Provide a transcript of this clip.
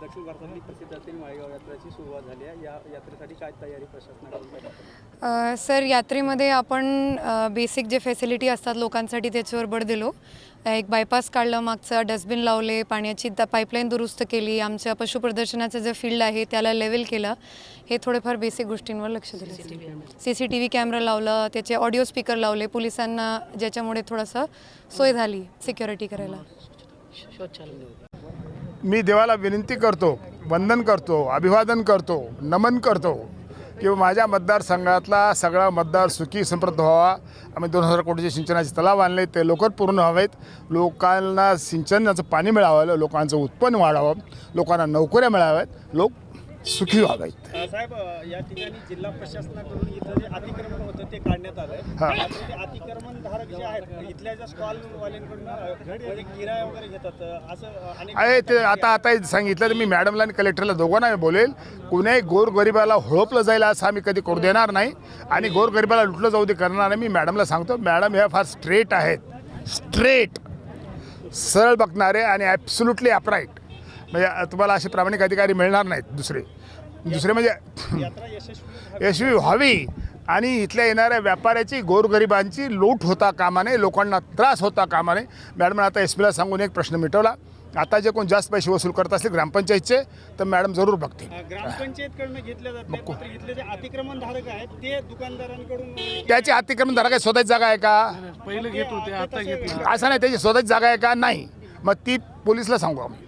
दक्षिण भारतातली प्रसिद्ध असलेली माळेगाव यात्रेची सुरुवात झाली आहे. या यात्रेसाठी काय तयारी प्रशासनाकडून करतात? सर, यात्रेमध्ये आपण बेसिक जे फॅसिलिटी असतात लोकांसाठी त्याच्यावर भर दिलो. एक बायपास काढलं, मागचं डस्टबिन लावले, पाण्याची पाईपलाईन दुरुस्त केली, आमच्या पशुप्रदर्शनाचं जे फील्ड आहे त्याला लेवल केलं. हे थोडेफार बेसिक गोष्टींवर लक्ष दिलं. CCTV कॅमेरा लावलं, त्याचे ऑडिओ स्पीकर लावले पोलिसांना, ज्याच्यामुळे थोडंसं सोय झाली सिक्युरिटी करायला. मी देवाला विनंती करतो, वंदन करतो, अभिवादन करतो, नमन करतो की माझ्या मतदारसंघातला सगळा मतदार सुखी समृद्ध व्हावा. आम्ही 2000 कोटीचे सिंचनाचे तलाव आणले, ते लवकर पूर्ण व्हावेत. लोकांना सिंचनाचं पाणी मिळावं, लोकांचं उत्पन्न वाढावं, लोकांना नोकऱ्या मिळाव्यात, लोक सुखी व्हावेत. साहेब, या ठिकाणी जिल्हा प्रशासनाकडून इथं जे अतिक्रमण होतं ते काढण्यात आलं. ते अतिक्रमणधारक जे आहेत इथल्या ज्या स्टॉलवाल्यांकडून किराया वगैरे घेतात असं आहे ते आता सांगितलं तर मी मॅडमला आणि कलेक्टरला दोघांना बोलेल. कुणाही गोरगरिबाला होळपलं जाईल असं आम्ही कधी करू देणार नाही आणि गोरगरिबाला लुटलं जाऊ दे करणार नाही. मी मॅडमला सांगतो, मॅडम ह्या फार स्ट्रेट आहेत, स्ट्रेट सरळ बघणारे आणि ॲब्सोल्युटली अपराईट. म्हणजे तुम्हाला असे प्रामाणिक अधिकारी मिळणार नाहीत. दुसरे म्हणजे यशस्वी व्हावी आणि इथल्या येणाऱ्या व्यापाऱ्याची गोरगरिबांची लूट होता कामा नये, लोकांना त्रास होता कामा नये. मॅडमने आता SPला सांगून एक प्रश्न मिटवला. आता जे कोण जास्त पैसे वसूल करत असतील ग्रामपंचायतचे तर मॅडम जरूर बघतील. ग्रामपंचायतकडनं घेतले जातात. इथले जे अतिक्रमणधारक आहेत ते दुकानदारांकडून त्याची अतिक्रमणधारक आहे, स्वतःची जागा आहे का? पहिले घेत होते, आता घेत असं नाही, त्याची स्वतःची जागा आहे का? नाही. मग ती पोलिसला सांगू आम्ही.